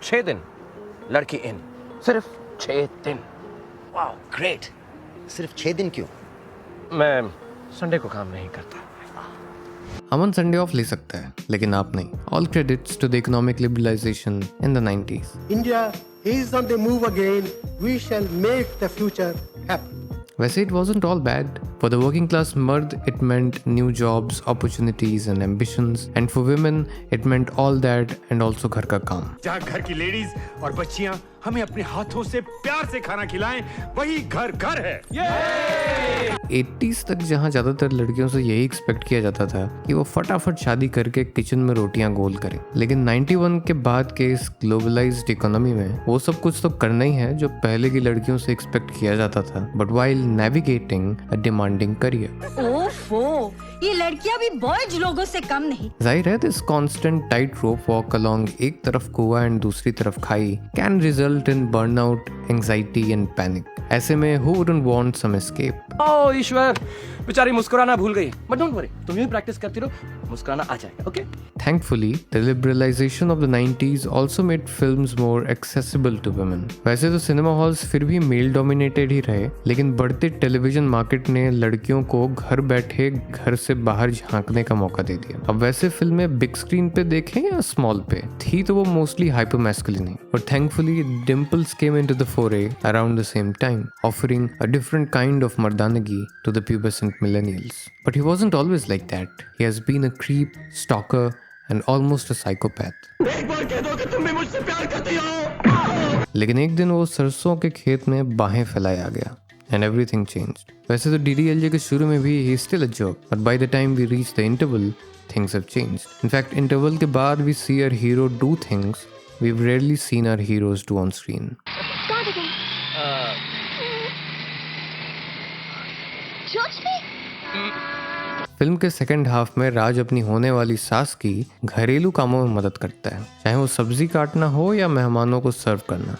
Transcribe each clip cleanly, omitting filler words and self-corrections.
6 दिन लड़की इन, सिर्फ 6 दिन। Wow great. सिर्फ 6 दिन क्यों? मैं संडे को काम नहीं करता। अमन संडे ऑफ ले सकता है, लेकिन आप नहीं। All credits to the economic liberalisation in the 90s। India is on the move again. We shall make the future happen. वैसे it wasn't all bad. For the working class मर्द it meant new jobs, opportunities and ambitions, and for women it meant all that and also घर का काम। जहाँ घर की ladies और बच्चियाँ हमें अपने हाथों से प्यार से खाना खिलाएं, वही घर घर है। 80s तक जहाँ ज्यादातर लड़कियों से यही एक्सपेक्ट किया जाता था कि वो फटाफट शादी करके किचन में रोटियां गोल करें, लेकिन 91 के बाद के इस ग्लोबलाइज्ड इकोनॉमी में वो सब कुछ तो करना ही है जो पहले की लड़कियों से एक्सपेक्ट किया जाता था, but while navigating a demanding career. ओफो, ये लड़कियां भी बॉयज लोगों से कम नहीं। जाहिर है this constant tight rope walk along, एक तरफ कुआं एंड दूसरी तरफ खाई, can result in burnout, anxiety and panic. ऐसे में who wouldn't want some escape? ओ ईश्वर, बेचारी मुस्कुराना भूल गई, बट डोंट वरी, तुम यूं ही प्रैक्टिस करती रहो, मुस्कुराना आ जाएगा। Okay? Thankfully, the liberalization of the 90s also made films more accessible to women. वैसे तो सिनेमा हॉल्स फिर भी मेल डोमिनेटेड ही रहे, लेकिन बढ़ते टेलीविजन मार्केट ने लड़कियों को घर बैठे घर से बाहर झांकने का मौका दे दिया। अब वैसे फिल्में बिग स्क्रीन पे देखें या स्मॉल पे, थी तो वो mostly hyper masculine he, but thankfully dimples came into the foray around the same time, offering a different kind of mardanagi to the pubescent millennials. But he wasn't always like that. He has been a creep, stalker, and almost a psychopath. एक बार कह दो कि तुम भी मुझसे प्यार करती हो। लेकिन एक दिन वो सरसों के खेत में बाहें फैलाए आ गया and everything changed. वैसे तो DDLJ के शुरू में भी he is still a jerk, but by the time we reach the interval, things have changed. In fact, interval के बाद we see our hero do things we've rarely seen our heroes do on screen. Film के second half में राज अपनी होने वाली सास की घरेलू कामों में मदद करता है, चाहे वो सब्जी काटना हो या मेहमानों को सर्व करना।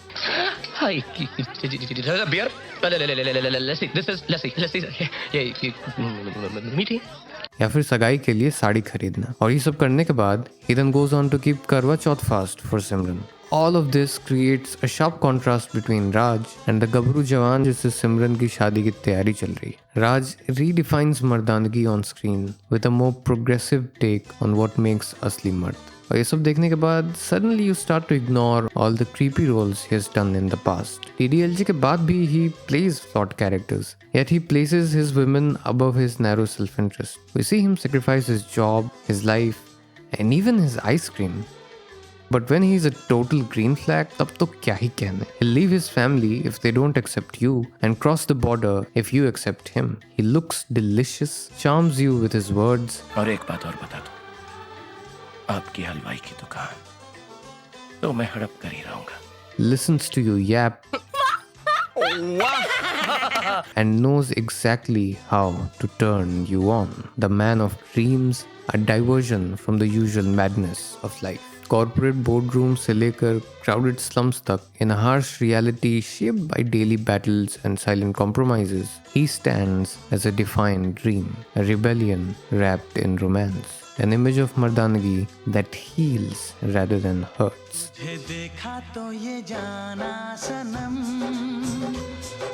बियर, लस्सी, दिस इज लस्सी, लस्सी, ये मीठी, या फिर सगाई के लिए साड़ी खरीदना। और ये सब करने के बाद he then goes on to keep करवा चौथ fast for Simran. All of this creates a sharp contrast between Raj and the गबरू जवान जिससे सिमरन की शादी की तैयारी चल रही है। Raj redefines मर्दानगी on screen with a more progressive take on what makes असली मर्द। और ये सब देखने के बाद suddenly you start to ignore all the creepy roles he has done in the past. DDLJ के बाद भी he plays flawed characters, yet he places his women above his narrow self-interest. We see him sacrifice his job, his life, and even his ice cream. But when he's a total green flag, तब तो क्या ही कहने। He'll leave his family if they don't accept you and cross the border if you accept him. He looks delicious, charms you with his words. और एक बात और बता दो, आपकी हलवाई की दुकान तो मैं हड़प कर ही रहूंगा। Listens to you yap and knows exactly how to turn you on. The man of dreams, a diversion from the usual madness of life. Corporate boardroom से लेकर क्राउडेड स्लम्स तक, in a harsh reality shaped by daily battles and silent compromises, he stands as a defined dream, a rebellion wrapped in romance, an image of मर्दानगी that heals rather than hurts. देखा तो ये जाना सनम,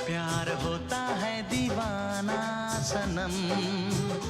प्यार होता है दीवाना सनम।